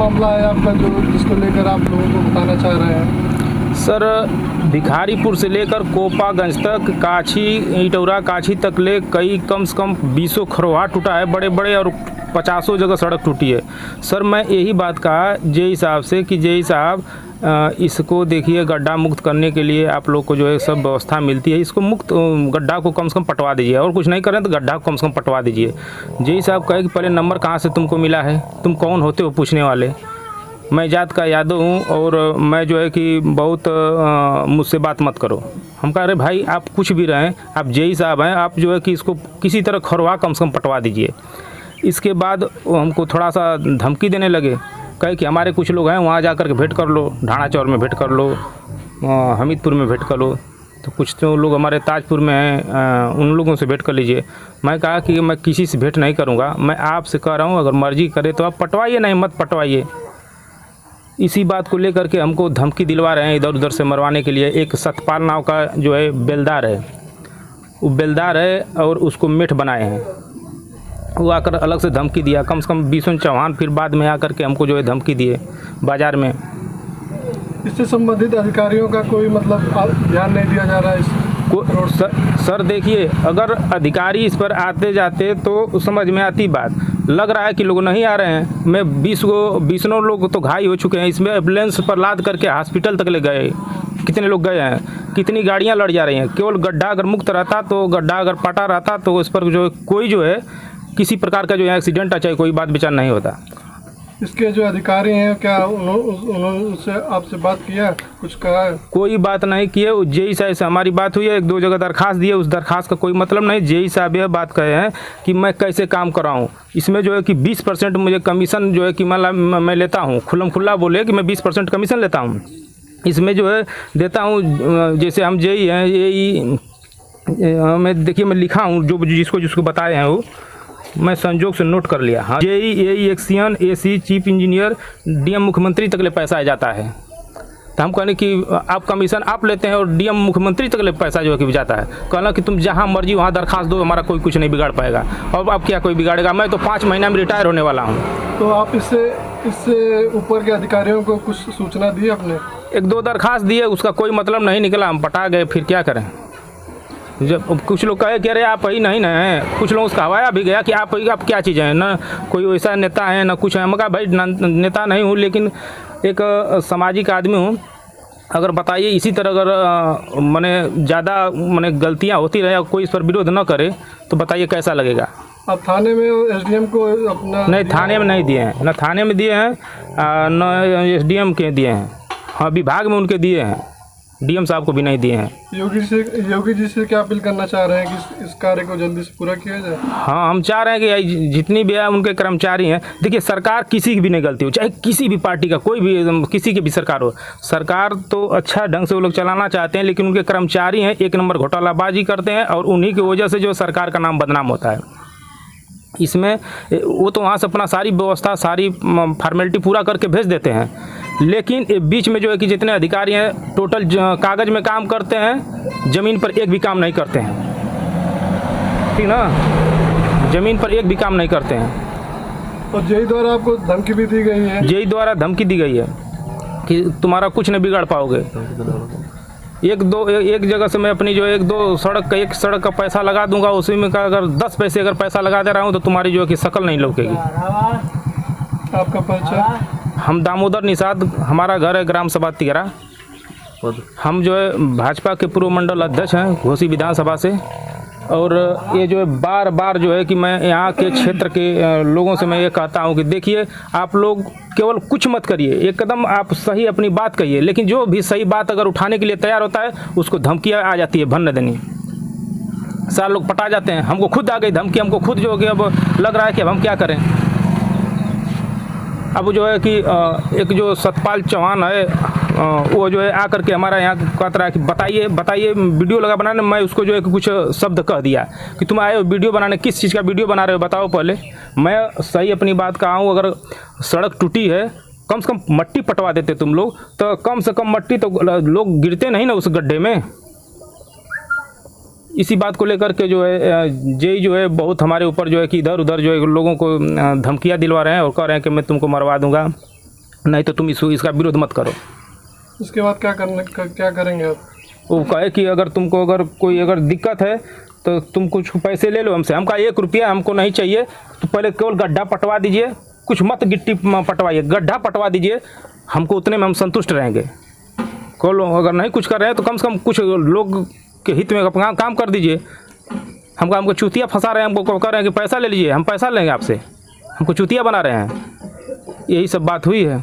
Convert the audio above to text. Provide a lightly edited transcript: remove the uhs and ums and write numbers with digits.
मामला है आपका जो जिसको लेकर आप लोगों को बताना चाह रहे हैं? सर, भिखारीपुर से लेकर कोपागंज तक, काछी इटौरा काछी तक ले कई कम से कम 20 खरोहा टूटा है, बड़े बड़े, और 50 जगह सड़क टूटी है। सर, मैं यही बात कहा जेई साहब से कि जेई साहब इसको देखिए, गड्ढा मुक्त करने के लिए आप लोग को जो है सब व्यवस्था मिलती है, इसको मुक्त गड्ढा को कम से कम पटवा दीजिए, और कुछ नहीं करें तो गड्ढा को कम से कम पटवा दीजिए। जेई साहब कहे कि पहले नंबर कहाँ से तुमको मिला है, तुम कौन होते हो पूछने वाले? मैं जात का यादव हूँ, और मैं जो है कि बहुत मुझसे बात मत करो। हम कह रहे भाई आप कुछ भी रहें, आप जेई साहब हैं, आप जो है कि इसको किसी तरह खरवा कम से कम पटवा दीजिए। इसके बाद वो हमको थोड़ा सा धमकी देने लगे, कहे कि हमारे कुछ लोग हैं, वहाँ जा कर के भेंट कर लो, ढाणा चौर में भेंट कर लो, हमीदपुर में भेंट कर लो, तो कुछ तो लोग हमारे ताजपुर में हैं, उन लोगों से भेंट कर लीजिए। मैं कहा कि मैं किसी से भेंट नहीं करूँगा, मैं आपसे कह रहा हूँ अगर मर्जी करे तो आप पटवाइए, नहीं मत पटवाइए। इसी बात को लेकर के हमको धमकी दिलवा रहे हैं इधर उधर से मरवाने के लिए। एक सतपाल नाव का जो है बेलदार है, वो बेलदार है और उसको मेठ बनाए हैं, वो आकर अलग से धमकी दिया। कम से कम 20 चौहान फिर बाद में आकर के हमको जो है धमकी दिए बाज़ार में। इससे संबंधित अधिकारियों का कोई मतलब ध्यान नहीं दिया जा रहा है सर देखिए, अगर अधिकारी इस पर आते जाते तो समझ में आती बात। लग रहा है कि लोग नहीं आ रहे हैं। मैं 20 लोग तो घायल हो चुके हैं, इसमें एम्बुलेंस पर लाद करके हॉस्पिटल तक ले गए। कितने लोग गए हैं, कितनी गाड़ियां लड़ जा रही हैं। केवल गड्ढा अगर मुक्त रहता, तो गड्ढा अगर पटा रहता तो इस पर जो कोई जो है किसी प्रकार का जो है एक्सीडेंट चाहे कोई बात विचार नहीं होता। इसके जो अधिकारी हैं क्या उन्होंने उससे आपसे बात किया, कुछ कहा है? कोई बात नहीं किए। जेई साहब से हमारी बात हुई है, 1-2 जगह दरखास्त दिए, उस दरखास्त का कोई मतलब नहीं। जेई साहब यह बात कहे हैं कि मैं कैसे काम कराऊं, इसमें जो है कि 20% मुझे कमीशन जो है कि मैं लेता हूं। खुल्लम खुल्ला बोले कि मैं 20% कमीशन लेता हूं, इसमें जो है देता हूं। जैसे हम जेई हैं, ये मैं देखिए मैं लिखा हूँ जो जिसको बताए हैं वो मैं संजोग से नोट कर लिया। हाँ, JEE एक्सियन AC chief engineer DM मुख्यमंत्री तक ले पैसा आ जाता है। तो हम कहने कि आप कमीशन आप लेते हैं और डीएम मुख्यमंत्री तक ले पैसा जो है कि जाता है। कहना कि तुम जहां मर्जी वहां दरखास्त दो, हमारा कोई कुछ नहीं बिगाड़ पाएगा। और अब क्या कोई बिगाड़ेगा? मैं तो 5 महीना में रिटायर होने वाला हूँ। तो आप इससे ऊपर के अधिकारियों को कुछ सूचना दी आपने? 1-2 दरखास्त दिए, उसका कोई मतलब नहीं निकला। हम पटा गए, फिर क्या करें? जब कुछ लोग कहे कि अरे आप ही नहीं ना हैं, कुछ लोग उसका हवाया भी गया कि आप क्या चीज़ें हैं, ना कोई वैसा नेता है ना कुछ है। मैं कहा भाई नेता नहीं हूँ, लेकिन एक सामाजिक आदमी हूँ। अगर बताइए इसी तरह अगर मैंने ज़्यादा गलतियाँ होती रहे और कोई इस पर विरोध न करे तो बताइए कैसा लगेगा? आप थाने में एसडीएम को अपना? नहीं, थाने में नहीं दिए हैं, ना थाने में दिए हैं न एसडीएम के दिए हैं। हाँ, विभाग में उनके दिए हैं, डीएम साहब को भी नहीं दिए हैं। योगी जी से क्या अपील करना चाह रहे हैं कि इस कार्य को जल्दी से पूरा किया जाए? हाँ, हम चाह रहे हैं कि जितनी भी उनके कर्मचारी हैं, देखिए सरकार किसी की भी नहीं गलती हो, चाहे किसी भी पार्टी का कोई भी किसी की भी सरकार हो, सरकार तो अच्छा ढंग से वो लोग चलाना चाहते हैं, लेकिन उनके कर्मचारी हैं 1 नंबर घोटालाबाजी करते हैं, और उन्हीं की वजह से जो सरकार का नाम बदनाम होता है। इसमें वो तो वहाँ से अपना सारी व्यवस्था सारी फॉर्मेलिटी पूरा करके भेज देते हैं, लेकिन बीच में जो है कि जितने अधिकारी हैं टोटल कागज़ में काम करते हैं, ज़मीन पर एक भी काम नहीं करते हैं। ठीक ना, ज़मीन पर एक भी काम नहीं करते हैं। और जेई द्वारा आपको धमकी भी दी गई है? जेई द्वारा धमकी दी गई है कि तुम्हारा कुछ नहीं बिगाड़ पाओगे। एक जगह से मैं अपनी जो 1 सड़क का पैसा लगा दूंगा, उसी में का अगर 10 पैसे अगर पैसा लगा दे रहा हूँ तो तुम्हारी जो है कि शक्ल नहीं लौकेगी। आपका परिचय? हम दामोदर निषाद, हमारा घर है ग्राम सभा तिगरा। हम जो है भाजपा के पूर्व मंडल अध्यक्ष हैं घोसी विधानसभा से। और ये जो है बार जो है कि मैं यहाँ के क्षेत्र के लोगों से मैं ये कहता हूँ कि देखिए आप लोग केवल कुछ मत करिए, एकदम आप सही अपनी बात कहिए, लेकिन जो भी सही बात अगर उठाने के लिए तैयार होता है उसको धमकियाँ आ जाती है भन्न देनी। सारे लोग पटा जाते हैं। हमको खुद आ गई धमकी, हमको खुद जो कि अब लग रहा है कि अब हम क्या करें। अब जो है कि एक जो सतपाल चौहान है वो जो है आकर के हमारा यहाँ कहता रहा कि बताइए वीडियो लगा बनाने। मैं उसको जो है कि कुछ शब्द कह दिया कि तुम आए हो वीडियो बनाने, किस चीज़ का वीडियो बना रहे हो बताओ पहले। मैं सही अपनी बात कहा हूँ, अगर सड़क टूटी है कम से कम मट्टी पटवा देते तुम लोग, तो कम से कम मट्टी तो लोग गिरते नहीं ना उस गड्ढे में। इसी बात को लेकर के जो है जेई जो है बहुत हमारे ऊपर जो है कि इधर उधर जो है लोगों को धमकियाँ दिलवा रहे हैं और कह रहे हैं कि मैं तुमको मरवा दूंगा। नहीं तो तुम इसका विरोध मत करो। उसके बाद क्या करेंगे आप? वो कहे कि अगर तुमको कोई दिक्कत है तो तुम कुछ पैसे ले लो हमसे। हम कहा 1 रुपया हमको नहीं चाहिए, तो पहले केवल गड्ढा पटवा दीजिए, कुछ मत गिट्टी पटवाइए, गड्ढा पटवा दीजिए, हमको उतने में हम संतुष्ट रहेंगे। अगर नहीं कुछ कर रहे हैं तो कम से कम कुछ लोग के हित में काम कर दीजिए। हमको चूतिया फंसा रहे हैं, हमको कह रहे हैं कि पैसा ले लीजिए, हम पैसा लेंगे आपसे, हमको चूतिया बना रहे हैं। यही सब बात हुई है।